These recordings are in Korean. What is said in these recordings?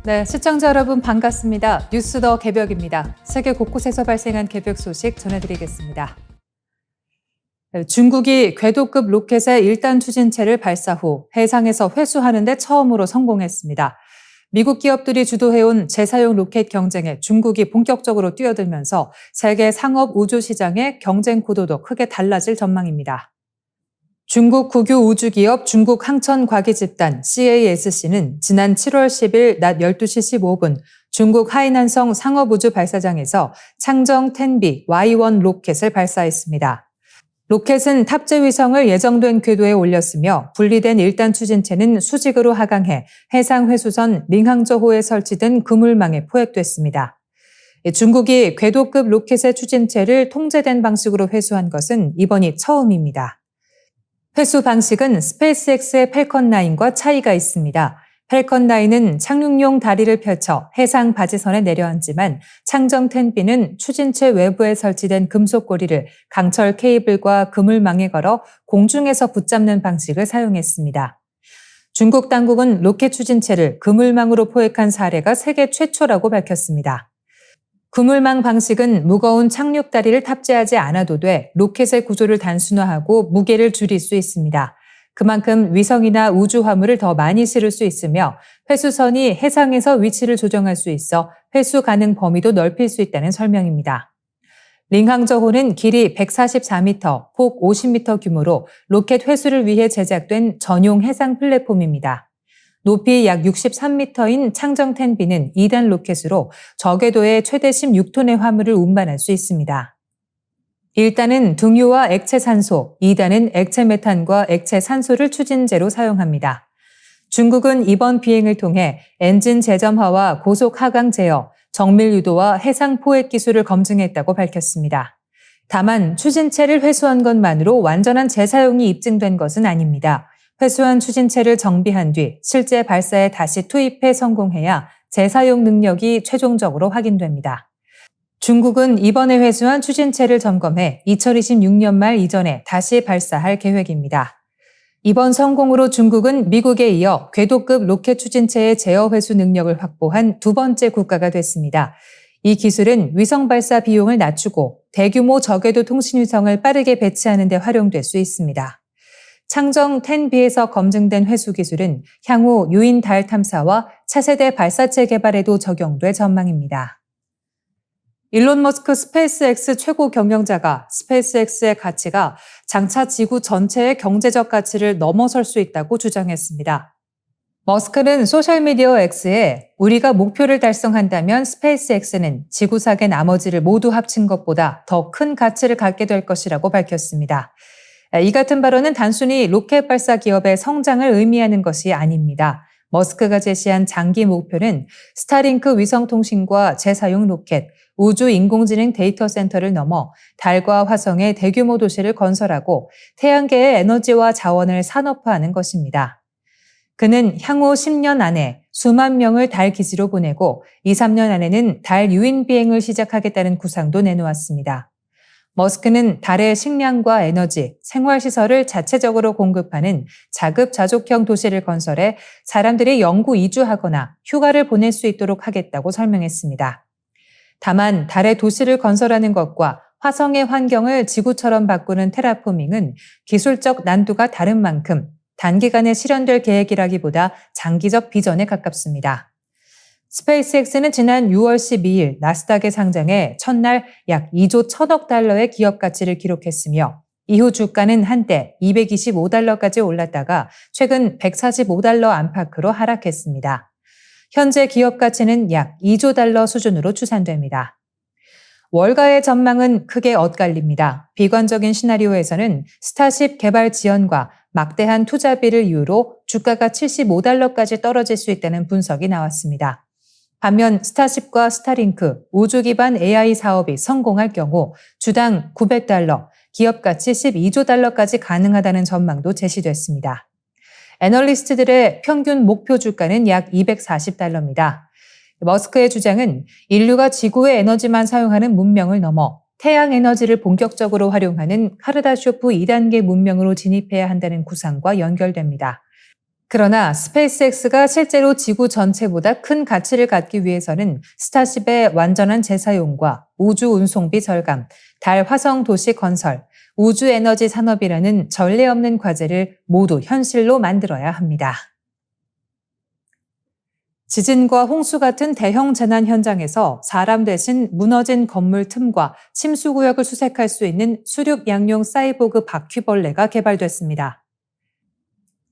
네, 시청자 여러분 반갑습니다. 뉴스 더 개벽입니다. 세계 곳곳에서 발생한 개벽 소식 전해드리겠습니다. 중국이 궤도급 로켓의 1단 추진체를 발사 후 해상에서 회수하는 데 처음으로 성공했습니다. 미국 기업들이 주도해온 재사용 로켓 경쟁에 중국이 본격적으로 뛰어들면서 세계 상업 우주 시장의 경쟁 구도도 크게 달라질 전망입니다. 중국 국유 우주기업 중국항천과기집단 CASC는 지난 7월 10일 낮 12시 15분 중국 하이난성 상업우주발사장에서 창정 10B Y1 로켓을 발사했습니다. 로켓은 탑재 위성을 예정된 궤도에 올렸으며 분리된 1단 추진체는 수직으로 하강해 해상 회수선 링항저호에 설치된 그물망에 포획됐습니다. 중국이 궤도급 로켓의 추진체를 통제된 방식으로 회수한 것은 이번이 처음입니다. 회수 방식은 스페이스X의 팰컨9과 차이가 있습니다. 팰컨9은 착륙용 다리를 펼쳐 해상 바지선에 내려앉지만 창정 10B는 추진체 외부에 설치된 금속 고리를 강철 케이블과 그물망에 걸어 공중에서 붙잡는 방식을 사용했습니다. 중국 당국은 로켓 추진체를 그물망으로 포획한 사례가 세계 최초라고 밝혔습니다. 그물망 방식은 무거운 착륙다리를 탑재하지 않아도 돼 로켓의 구조를 단순화하고 무게를 줄일 수 있습니다. 그만큼 위성이나 우주 화물을 더 많이 실을 수 있으며 회수선이 해상에서 위치를 조정할 수 있어 회수 가능 범위도 넓힐 수 있다는 설명입니다. 링항저호는 길이 144m, 폭 50m 규모로 로켓 회수를 위해 제작된 전용 해상 플랫폼입니다. 높이 약 63m인 창정 10B는 2단 로켓으로 저궤도에 최대 16톤의 화물을 운반할 수 있습니다. 1단은 등유와 액체 산소, 2단은 액체 메탄과 액체 산소를 추진제로 사용합니다. 중국은 이번 비행을 통해 엔진 재점화와 고속 하강 제어, 정밀 유도와 해상 포획 기술을 검증했다고 밝혔습니다. 다만 추진체를 회수한 것만으로 완전한 재사용이 입증된 것은 아닙니다. 회수한 추진체를 정비한 뒤 실제 발사에 다시 투입해 성공해야 재사용 능력이 최종적으로 확인됩니다. 중국은 이번에 회수한 추진체를 점검해 2026년 말 이전에 다시 발사할 계획입니다. 이번 성공으로 중국은 미국에 이어 궤도급 로켓 추진체의 제어 회수 능력을 확보한 두 번째 국가가 됐습니다. 이 기술은 위성 발사 비용을 낮추고 대규모 저궤도 통신위성을 빠르게 배치하는 데 활용될 수 있습니다. 창정 10B에서 검증된 회수 기술은 향후 유인 달 탐사와 차세대 발사체 개발에도 적용될 전망입니다. 일론 머스크 스페이스X 최고 경영자가 스페이스X의 가치가 장차 지구 전체의 경제적 가치를 넘어설 수 있다고 주장했습니다. 머스크는 소셜미디어 X에 우리가 목표를 달성한다면 스페이스X는 지구상의 나머지를 모두 합친 것보다 더 큰 가치를 갖게 될 것이라고 밝혔습니다. 이 같은 발언은 단순히 로켓 발사 기업의 성장을 의미하는 것이 아닙니다. 머스크가 제시한 장기 목표는 스타링크 위성통신과 재사용 로켓, 우주 인공지능 데이터 센터를 넘어 달과 화성의 대규모 도시를 건설하고 태양계의 에너지와 자원을 산업화하는 것입니다. 그는 향후 10년 안에 수만 명을 달 기지로 보내고 2, 3년 안에는 달 유인 비행을 시작하겠다는 구상도 내놓았습니다. 머스크는 달에 식량과 에너지, 생활시설을 자체적으로 공급하는 자급자족형 도시를 건설해 사람들이 영구 이주하거나 휴가를 보낼 수 있도록 하겠다고 설명했습니다. 다만 달에 도시를 건설하는 것과 화성의 환경을 지구처럼 바꾸는 테라포밍은 기술적 난도가 다른 만큼 단기간에 실현될 계획이라기보다 장기적 비전에 가깝습니다. 스페이스X는 지난 6월 12일 나스닥에 상장해 첫날 약 2조 1천억 달러의 기업 가치를 기록했으며 이후 주가는 한때 225달러까지 올랐다가 최근 145달러 안팎으로 하락했습니다. 현재 기업 가치는 약 2조 달러 수준으로 추산됩니다. 월가의 전망은 크게 엇갈립니다. 비관적인 시나리오에서는 스타쉽 개발 지연과 막대한 투자비를 이유로 주가가 75달러까지 떨어질 수 있다는 분석이 나왔습니다. 반면 스타쉽과 스타링크, 우주 기반 AI 사업이 성공할 경우 주당 900달러, 기업 가치 12조 달러까지 가능하다는 전망도 제시됐습니다. 애널리스트들의 평균 목표 주가는 약 240달러입니다. 머스크의 주장은 인류가 지구의 에너지만 사용하는 문명을 넘어 태양 에너지를 본격적으로 활용하는 카르다쇼프 2단계 문명으로 진입해야 한다는 구상과 연결됩니다. 그러나 스페이스X가 실제로 지구 전체보다 큰 가치를 갖기 위해서는 스타쉽의 완전한 재사용과 우주 운송비 절감, 달 화성 도시 건설, 우주 에너지 산업이라는 전례 없는 과제를 모두 현실로 만들어야 합니다. 지진과 홍수 같은 대형 재난 현장에서 사람 대신 무너진 건물 틈과 침수 구역을 수색할 수 있는 수륙 양용 사이보그 바퀴벌레가 개발됐습니다.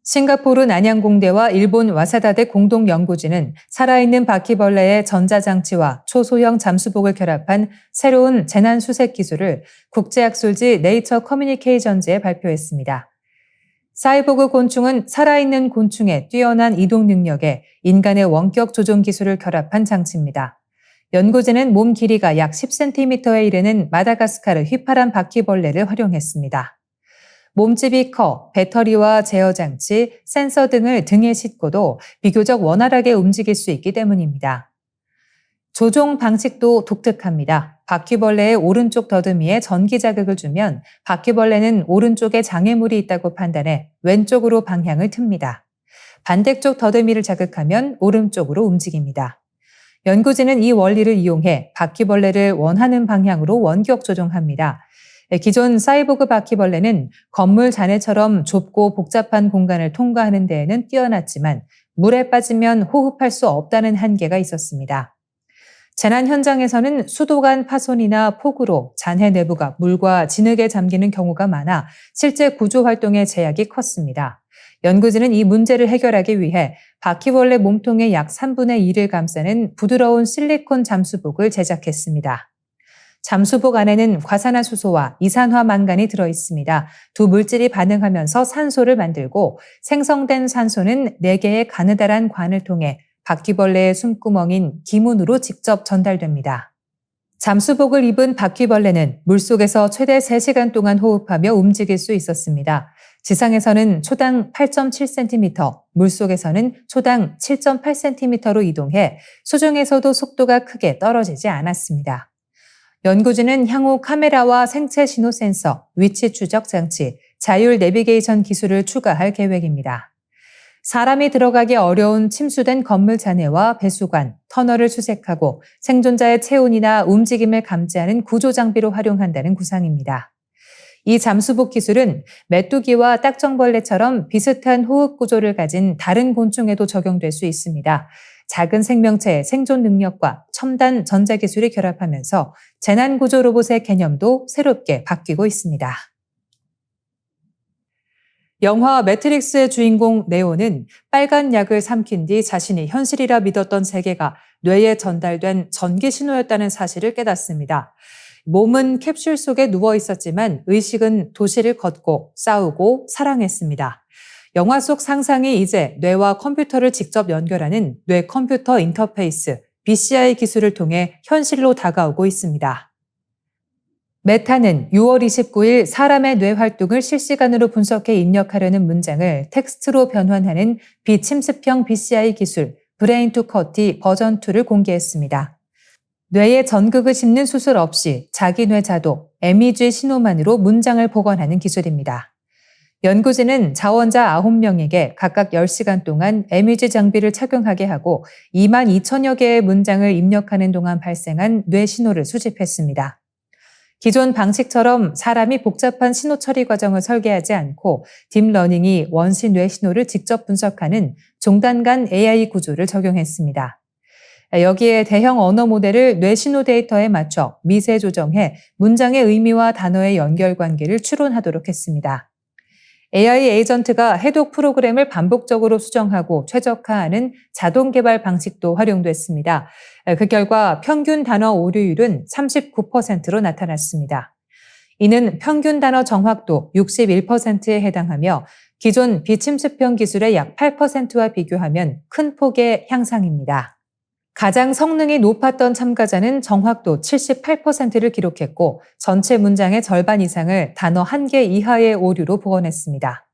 싱가포르 난양공대와 일본 와사다대 공동연구진은 살아있는 바퀴벌레의 전자장치와 초소형 잠수복을 결합한 새로운 재난수색 기술을 국제학술지 네이처 커뮤니케이션즈에 발표했습니다. 사이보그 곤충은 살아있는 곤충의 뛰어난 이동 능력에 인간의 원격 조종 기술을 결합한 장치입니다. 연구진은 몸 길이가 약 10cm에 이르는 마다가스카르 휘파람 바퀴벌레를 활용했습니다. 몸집이 커 배터리와 제어 장치, 센서 등을 등에 싣고도 비교적 원활하게 움직일 수 있기 때문입니다. 조종 방식도 독특합니다. 바퀴벌레의 오른쪽 더듬이에 전기 자극을 주면 바퀴벌레는 오른쪽에 장애물이 있다고 판단해 왼쪽으로 방향을 틉니다. 반대쪽 더듬이를 자극하면 오른쪽으로 움직입니다. 연구진은 이 원리를 이용해 바퀴벌레를 원하는 방향으로 원격 조종합니다. 기존 사이보그 바퀴벌레는 건물 잔해처럼 좁고 복잡한 공간을 통과하는 데에는 뛰어났지만 물에 빠지면 호흡할 수 없다는 한계가 있었습니다. 재난 현장에서는 수도 간 파손이나 폭우로 잔해 내부가 물과 진흙에 잠기는 경우가 많아 실제 구조 활동에 제약이 컸습니다. 연구진은 이 문제를 해결하기 위해 바퀴벌레 몸통의 약 3분의 1을 감싸는 부드러운 실리콘 잠수복을 제작했습니다. 잠수복 안에는 과산화수소와 이산화망간이 들어있습니다. 두 물질이 반응하면서 산소를 만들고 생성된 산소는 4개의 가느다란 관을 통해 바퀴벌레의 숨구멍인 기문으로 직접 전달됩니다. 잠수복을 입은 바퀴벌레는 물속에서 최대 3시간 동안 호흡하며 움직일 수 있었습니다. 지상에서는 초당 8.7cm, 물속에서는 초당 7.8cm로 이동해 수중에서도 속도가 크게 떨어지지 않았습니다. 연구진은 향후 카메라와 생체 신호 센서, 위치 추적 장치, 자율 내비게이션 기술을 추가할 계획입니다. 사람이 들어가기 어려운 침수된 건물 잔해와 배수관, 터널을 수색하고 생존자의 체온이나 움직임을 감지하는 구조 장비로 활용한다는 구상입니다. 이 잠수복 기술은 메뚜기와 딱정벌레처럼 비슷한 호흡 구조를 가진 다른 곤충에도 적용될 수 있습니다. 작은 생명체의 생존 능력과 첨단 전자기술이 결합하면서 재난구조 로봇의 개념도 새롭게 바뀌고 있습니다. 영화 매트릭스의 주인공 네오는 빨간 약을 삼킨 뒤 자신이 현실이라 믿었던 세계가 뇌에 전달된 전기 신호였다는 사실을 깨닫습니다. 몸은 캡슐 속에 누워 있었지만 의식은 도시를 걷고 싸우고 사랑했습니다. 영화 속 상상이 이제 뇌와 컴퓨터를 직접 연결하는 뇌 컴퓨터 인터페이스, BCI 기술을 통해 현실로 다가오고 있습니다. 메타는 6월 29일 사람의 뇌 활동을 실시간으로 분석해 입력하려는 문장을 텍스트로 변환하는 비침습형 BCI 기술 브레인 투 커티 버전 2를 공개했습니다. 뇌에 전극을 심는 수술 없이 자기 뇌 자동, MEG 신호만으로 문장을 복원하는 기술입니다. 연구진은 자원자 9명에게 각각 10시간 동안 MEG 장비를 착용하게 하고 22,000여 개의 문장을 입력하는 동안 발생한 뇌 신호를 수집했습니다. 기존 방식처럼 사람이 복잡한 신호 처리 과정을 설계하지 않고 딥러닝이 원시 뇌 신호를 직접 분석하는 종단 간 AI 구조를 적용했습니다. 여기에 대형 언어 모델을 뇌 신호 데이터에 맞춰 미세 조정해 문장의 의미와 단어의 연결관계를 추론하도록 했습니다. AI 에이전트가 해독 프로그램을 반복적으로 수정하고 최적화하는 자동 개발 방식도 활용됐습니다. 그 결과 평균 단어 오류율은 39%로 나타났습니다. 이는 평균 단어 정확도 61%에 해당하며 기존 비침습형 기술의 약 8%와 비교하면 큰 폭의 향상입니다. 가장 성능이 높았던 참가자는 정확도 78%를 기록했고 전체 문장의 절반 이상을 단어 1개 이하의 오류로 복원했습니다.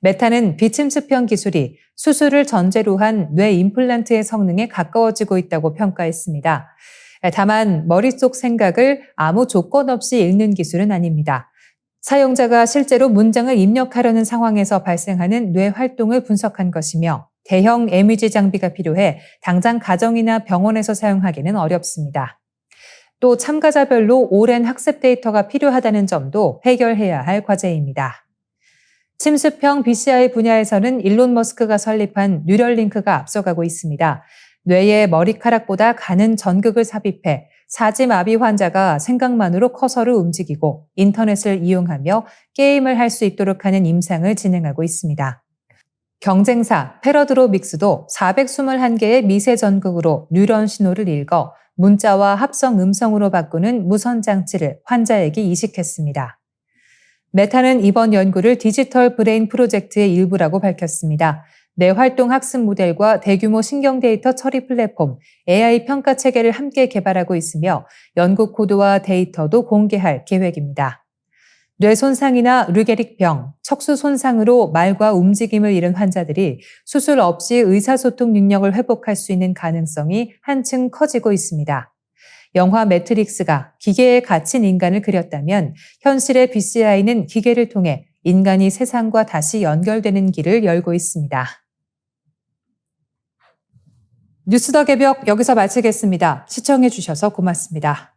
메타는 비침습형 기술이 수술을 전제로 한 뇌 임플란트의 성능에 가까워지고 있다고 평가했습니다. 다만 머릿속 생각을 아무 조건 없이 읽는 기술은 아닙니다. 사용자가 실제로 문장을 입력하려는 상황에서 발생하는 뇌 활동을 분석한 것이며 대형 MEG 장비가 필요해 당장 가정이나 병원에서 사용하기는 어렵습니다. 또 참가자별로 오랜 학습 데이터가 필요하다는 점도 해결해야 할 과제입니다. 침습형 BCI 분야에서는 일론 머스크가 설립한 뉴럴링크가 앞서가고 있습니다. 뇌에 머리카락보다 가는 전극을 삽입해 사지마비 환자가 생각만으로 커서를 움직이고 인터넷을 이용하며 게임을 할 수 있도록 하는 임상을 진행하고 있습니다. 경쟁사 패러드로믹스도 421개의 미세 전극으로 뉴런 신호를 읽어 문자와 합성 음성으로 바꾸는 무선 장치를 환자에게 이식했습니다. 메타는 이번 연구를 디지털 브레인 프로젝트의 일부라고 밝혔습니다. 뇌활동 학습 모델과 대규모 신경 데이터 처리 플랫폼, AI 평가 체계를 함께 개발하고 있으며 연구 코드와 데이터도 공개할 계획입니다. 뇌 손상이나 류게릭병, 척수 손상으로 말과 움직임을 잃은 환자들이 수술 없이 의사소통 능력을 회복할 수 있는 가능성이 한층 커지고 있습니다. 영화 매트릭스가 기계에 갇힌 인간을 그렸다면 현실의 BCI는 기계를 통해 인간이 세상과 다시 연결되는 길을 열고 있습니다. 뉴스 더 개벽 여기서 마치겠습니다. 시청해 주셔서 고맙습니다.